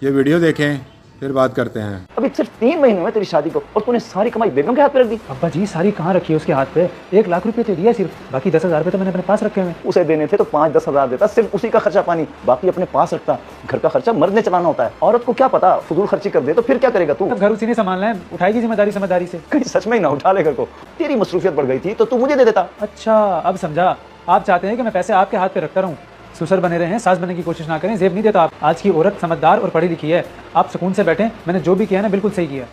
ये वीडियो देखें फिर बात करते हैं। अभी सिर्फ 3 महीने हुए तेरी शादी को और तूने सारी कमाई बेगम के हाथ पे रख दी। अब्बा जी सारी कहाँ रखी है उसके हाथ पे? 1 लाख रुपए तो दिया सिर्फ, बाकी 10,000 रुपए तो मैंने अपने पास रखे हुए हैं। उसे देने थे तो 5-10 हजार देता, सिर्फ उसी का खर्चा पानी, बाकी अपने पास रखता। घर का खर्चा मर्द ने चलाना होता है, औरत को क्या पता फजूल खर्ची कर दे तो फिर क्या करेगा तू? अब घर उसी ने संभालना है, उठाएगी जिम्मेदारी समझदारी से। कहीं सच में ही ना उठा ले घर को। तेरी मसरूफियत बढ़ गई थी तो तू मुझे दे देता। अच्छा अब समझा, आप चाहते हैं कि मैं पैसे आपके हाथ पे रखता रहूं, ससुर बने रहें, सास बनने की कोशिश ना करें। जेब नहीं देता आप। आज की औरत समझदार और पढ़ी लिखी है, आप सुकून से बैठें। मैंने जो भी किया ना बिल्कुल सही किया।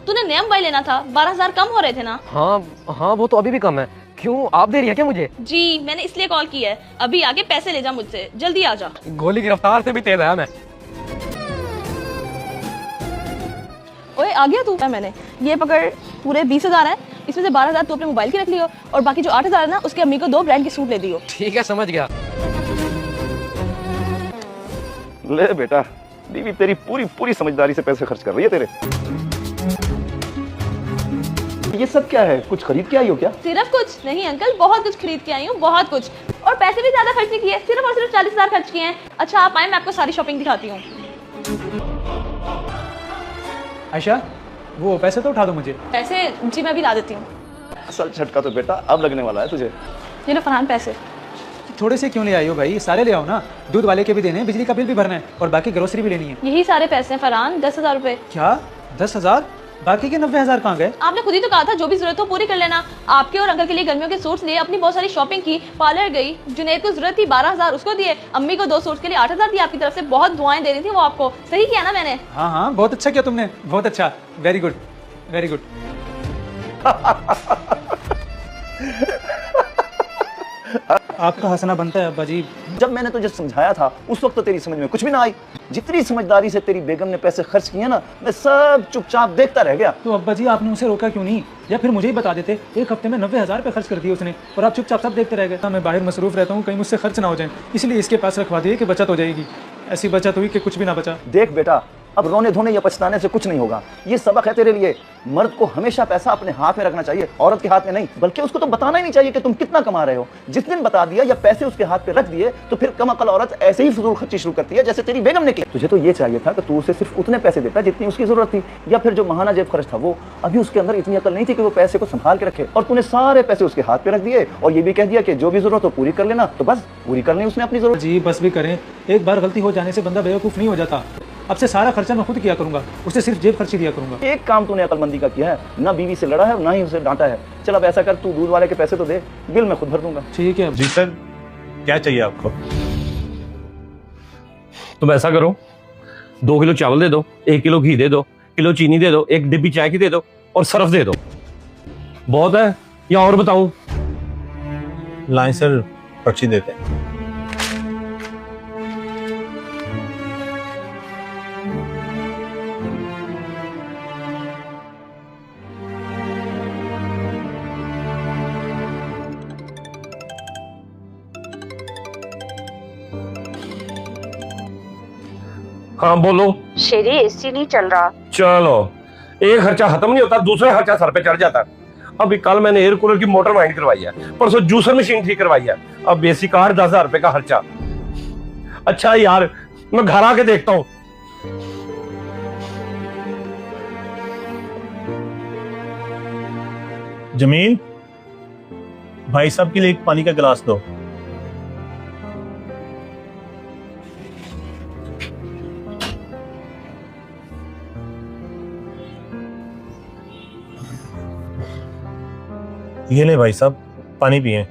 तूने नया मोबाइल लेना था, 12,000 कम हो रहे थे ना? हाँ वो तो अभी भी कम है। क्यों, आप दे रही है क्या मुझे? जी मैंने इसलिए कॉल किया है। अभी आके पैसे ले जा मुझसे, जल्दी आ जा। गोली की रफ्तार से भी तेज है मैं। ओए आ गया तू? मैंने ये पकड़, पूरे 20,000 है, इसमें से 12,000 तू अपने मोबाइल की रख लियो और बाकी जो 8,000 है ना उसके अम्मी को 2 ब्रांड की सूट ले दियो। ठीक है समझ गया। ले बेटा, बीवी तेरी पूरी समझदारी से पैसे खर्च कर रही है तेरे। ये सब क्या है? कुछ खरीद के आई हो क्या? सिर्फ कुछ नहीं अंकल, बहुत कुछ खरीद के आई हूँ, बहुत कुछ। और पैसे भी ज्यादा खर्च नहीं किए, सिर्फ और सिर्फ 40,000 खर्च किए हैं। अच्छा आप आए, मैं आपको सारी शॉपिंग दिखाती हूँ। आयशा वो पैसे तो उठा दो मुझे। पैसे जी मैं अभी ला देती हूँ। असल झटका तो बेटा अब लगने वाला है तुझे। ये लो फरहान पैसे। थोड़े से क्यों ले आई हो भाई, सारे ले आओ ना। दूध वाले के भी देने हैं, बिजली का बिल भी भरना है और बाकी ग्रोसरी भी लेनी है। यही सारे पैसे हैं फरहान, 10,000 रुपए। क्या 10,000? बाकी के 90,000 कहाँ गए? आपने खुद ही तो कहा था जो भी जरूरत हो पूरी कर लेना। आपके और अंकल के लिए गर्मियों के सूट्स लिए, अपनी बहुत सारी शॉपिंग की, पार्लर गई, जुनैद को जरूरत थी 12,000 उसको दिए, अम्मी को 2 सूट्स के लिए 8,000 दिए। आपकी तरफ से बहुत दुआएं दे रही थी वो आपको। सही किया ना मैंने? हाँ हाँ बहुत अच्छा किया तुमने, बहुत अच्छा, वेरी गुड वेरी गुड। आपका हंसना बनता है अब्बा जी। जब मैंने तुझे समझाया था उस वक्त तो तेरी समझ में कुछ भी ना आई। जितनी समझदारी से तेरी बेगम ने पैसे खर्च किए ना, मैं सब चुपचाप देखता रह गया। तो अब्बा जी आपने उसे रोका क्यों नहीं, या फिर मुझे ही बता देते। 1 हफ्ते में 90,000 रुपये खर्च कर दिए उसने और आप चुपचाप सब देखते रह गए। मैं बाहर मसरूफ रहता हूँ, कहीं मुझसे खर्च ना हो जाए, इसलिए इसके पास रखवा दिए कि बचत हो जाएगी। ऐसी बचत हुई कि कुछ भी ना बचा। देख बेटा, अब रोने धोने या पछताने से कुछ नहीं होगा। ये सबक है तेरे लिए। मर्द को हमेशा पैसा अपने हाथ में रखना चाहिए, औरत के हाथ में नहीं। बल्कि उसको तो बताना ही नहीं चाहिए कि तुम कितना कमा रहे हो। जिस दिन बता दिया या पैसे उसके हाथ पे रख दिए तो फिर कम अकल औरत ऐसे ही फजूल खर्ची शुरू करती है जैसे तेरी बेगम ने की। तुझे तो ये चाहिए था कि तू उसे सिर्फ उतने पैसे देता जितनी उसकी जरूरत थी, या फिर जो महाना जेब खर्च था वो। अभी उसके अंदर इतनी अकल नहीं थी कि वो पैसे को संभाल के रखे, और तूने सारे पैसे उसके हाथ पे रख दिए और ये भी कह दिया कि जो भी जरूरत हो पूरी कर लेना। तो बस पूरी कर ली उसने अपनी जरूरत। जी बस भी करें, एक बार गलती हो जाने से बंदा बेवकूफ़ नहीं हो जाता। अब से सारा खर्चा मैं खुद किया करूंगा, उसे सिर्फ जेब खर्ची दिया करूंगा। एक काम तूने अकलमंदी का किया है, ना बीवी से लड़ा है ना ही उसे डांटा है। चल अब ऐसा कर, तू दूध वाले के पैसे तो दे, बिल मैं खुद भर दूंगा। ठीक है जी सर, क्या चाहिए आपको? तुम ऐसा करो, 2 किलो चावल दे दो, 1 किलो घी दे दो, किलो चीनी दे दो, 1 डिब्बी चाय की दे दो और सर्फ दे दो। बहुत है या और बताऊं? लाइन सर, पर्ची देते हैं। हाँ बोलो। शेरी एसी नहीं चल रहा। चलो, एक खर्चा खत्म नहीं होता, दूसरा खर्चा सर पे चढ़ जाता। अभी कल मैंने एयर कूलर की मोटर वाइंड करवाई है, परसों जूसर मशीन ठीक करवाई है, अब एसी का 10,000 रुपए का खर्चा। अच्छा यार, मैं घर आके देखता हूँ। जमील, भाई साहब के लिए एक पानी का गिलास दो। ये ले भाई साहब, पानी पिए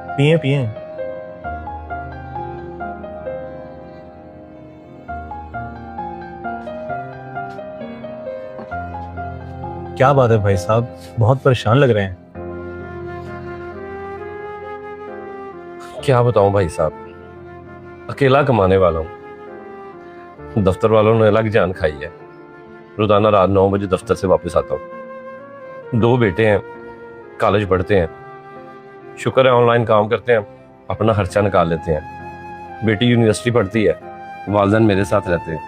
पिए पिए। क्या बात है भाई साहब, बहुत परेशान लग रहे हैं। क्या बताऊं भाई साहब, अकेला कमाने वाला हूं। दफ्तर वालों ने अलग जान खाई है। रोजाना रात 9 बजे दफ्तर से वापस आता हूं। 2 बेटे हैं, कॉलेज पढ़ते हैं। शुक्र है ऑनलाइन काम करते हैं, अपना खर्चा निकाल लेते हैं। बेटी यूनिवर्सिटी पढ़ती है, वालिदैन मेरे साथ रहते हैं।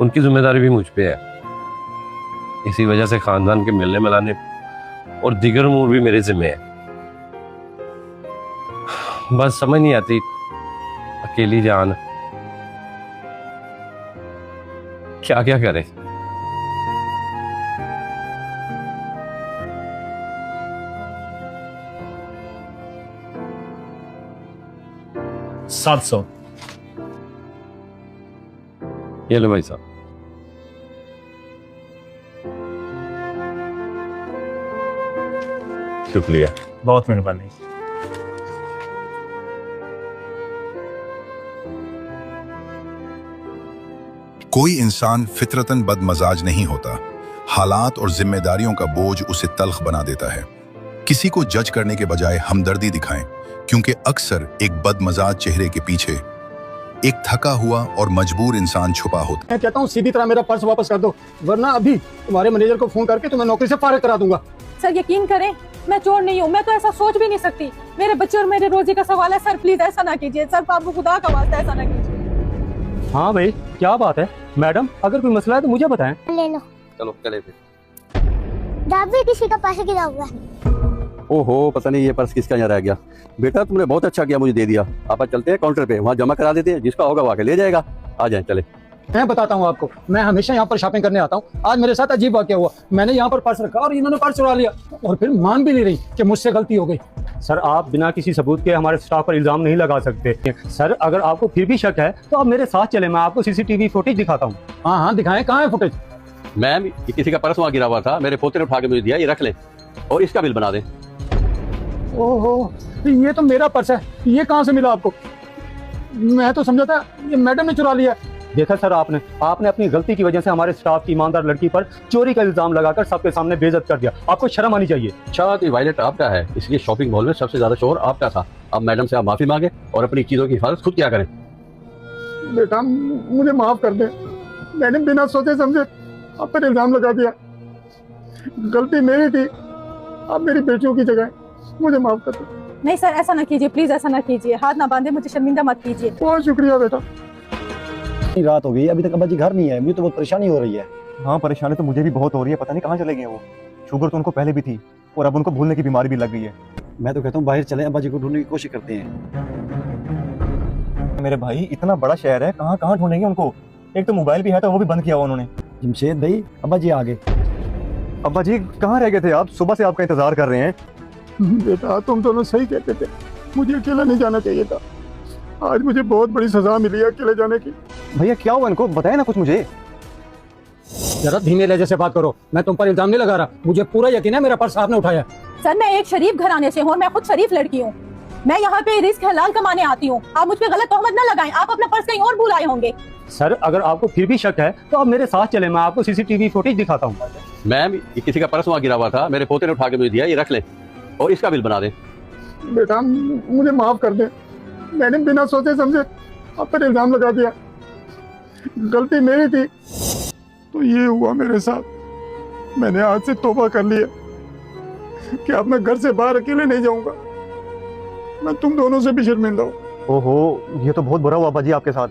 उनकी जिम्मेदारी भी मुझ पे है। इसी वजह से खानदान के मिलने मिलाने और दीगर उमूर भी मेरे जिम्मे है। बस समझ नहीं आती अकेली जान क्या क्या करे। $700। ये लो भाई साहब। शुक्रिया। बहुत मेहरबानी। कोई इंसान फितरतन बदमजाज नहीं होता। हालात और जिम्मेदारियों का बोझ उसे तल्ख बना देता है। किसी को जज करने के बजाय हमदर्दी दिखाएं, क्योंकि अक्सर एक बदमजाज चेहरे के पीछे एक थका हुआ और मजबूर इंसान छुपा होता है। मैं कहता हूँ सीधी तरह मेरा पर्स वापस कर दो, वरना अभी तुम्हारे मैनेजर को फोन करके तुम्हें नौकरी से फारिग करा दूंगा। सर यकीन करें, मैं चोर नहीं हूँ, मैं तो ऐसा सोच भी नहीं सकती। मेरे बच्चे और मेरे रोजी का सवाल है। सर प्लीज ऐसा ना कीजिए सर, आपको खुदा का वास्ता ऐसा ना कीजिए। हाँ भाई क्या बात है मैडम, अगर कोई मसला है तो मुझे बताएं। ले लो। चलो चले फिर। दादी किसी का पैसा गिरा हुआ है। ओहो, पता नहीं ये पर्स किसका यहाँ रह गया। बेटा तुमने बहुत अच्छा किया, मुझे दे दिया। आप आज चलते हैं काउंटर पे, वहाँ जमा करा देते हैं, जिसका होगा वो आके ले जाएगा। आ जाए चले। मैं बताता हूँ आपको, मैं हमेशा यहाँ पर शॉपिंग करने आता हूँ। आज मेरे साथ अजीब वाकया हुआ। मैंने यहाँ पर पर्स रखा और इन्होंने पर्स चुरा लिया और फिर मान भी नहीं रही कि मुझसे गलती हो गई। सर आप बिना किसी सबूत के हमारे स्टाफ पर इल्जाम नहीं लगा सकते। सर अगर आपको फिर भी शक है तो आप मेरे साथ चले, मैं आपको सीसीटीवी फुटेज दिखाता हूँ। हाँ हाँ दिखाएं, कहाँ है फुटेज? मैम ये किसी का पर्स वहाँ गिरा हुआ था, मेरे पोते ने उठा के मुझे दिया, ये रख ले और इसका बिल बना दें। ओहो, ये तो मेरा पर्स है, ये कहाँ से मिला आपको? मैं तो समझा था ये मैडम ने चुरा लिया। देखा सर, आपने अपनी गलती की वजह से हमारे स्टाफ की ईमानदार लड़की पर चोरी का इल्जाम लगाकर सबके सामने बेइज्जत कर दिया। आपको शर्म आनी चाहिए। अच्छा तो वायलेट आपका है, इसलिए शॉपिंग मॉल में सबसे ज्यादा शोर आपका था। अब मैडम से आप माफी मांगे और अपनी चीजों की हिफाजत खुद क्या करें। बेटा मुझे माफ कर दे, मैंने बिना सोचे समझे आप पर इल्जाम लगा दिया। गलती मेरी थी, आप मेरी बेटियों की जगह, मुझे माफ कर दो। नहीं सर ऐसा ना कीजिए, प्लीज ऐसा ना कीजिए, हाथ ना बांधे, मुझे शर्मिंदा मत कीजिए। बहुत शुक्रिया बेटा। रात हो गई, अभी तक अब्बा जी घर नहीं है, मुझे तो बहुत परेशानी हो रही है। हाँ परेशानी तो मुझे भी बहुत हो रही है, पता नहीं कहाँ चले गए वो। शुगर तो उनको पहले भी थी और अब उनको भूलने की बीमारी भी लग गई है। मैं तो कहता हूँ बाहर चले, अब्बा जी को ढूंढने की कोशिश करते हैं। मेरे भाई इतना बड़ा शहर है, कहाँ कहाँ ढूंढेंगे उनको? एक तो मोबाइल भी है तो वो भी बंद किया हुआ उन्होंने। जमशेद भाई, अब्बा जी आ गए। अब्बा जी कहाँ रह गए थे आप? सुबह से आपका इंतजार कर रहे हैं। बेटा तुम दोनों सही कहते थे, मुझे अकेला नहीं जाना चाहिए था। आज मुझे बहुत बड़ी सजा मिली है अकेले जाने की। भैया क्या हुआ इनको, बताए ना कुछ मुझे। जरा धीमे लहजे से बात करो, मैं तुम पर इल्जाम नहीं लगा रहा, मुझे पूरा यकीन है मेरा पर्स आपने उठाया। सर मैं एक शरीफ घराने से हूँ और मैं खुद शरीफ लड़की हूँ। मैं यहाँ पे रिस्क हलाल कमाने आती हूँ, आप मुझ पे गलत तोहमत न लगाएं। आप अपना पर्स कहीं और भूल आए होंगे। सर अगर आपको फिर भी शक है तो आप मेरे साथ चले, मैं आपको सीसीटीवी फुटेज दिखाता हूँ। मैम ये किसी का पर्स वहाँ गिरा हुआ था, मेरे पोते ने उठा के मुझे दिया, ये रख ले और इसका बिल बना दें। बेटा मुझे माफ कर दे, मैंने बिना सोचे समझे आप पर इल्जाम लगा दिया। गलती मेरी थी, तो ये हुआ मेरे साथ। मैंने आज से तौबा कर लिया कि अब मैं घर से बाहर अकेले नहीं जाऊंगा। मैं तुम दोनों से भी शर्मिंदा हूँ। ओहो ये तो बहुत बुरा हुआ अब्बा जी आपके साथ।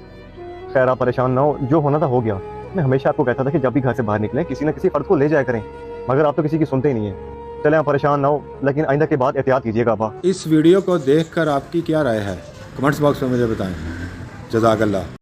खैर आप परेशान ना हो, जो होना था हो गया। मैं हमेशा आपको कहता था कि जब भी घर से बाहर निकलें किसी न किसी फर्द को ले जाया करें, मगर आप तो किसी की सुनते ही नहीं है। चले आप परेशान ना हो, लेकिन आइंदा के बाद एहतियात कीजिएगा अब्बा। इस वीडियो को देखकर आपकी क्या राय है कमेंट्स बॉक्स में मुझे बताएं। जज़ाकल्लाह।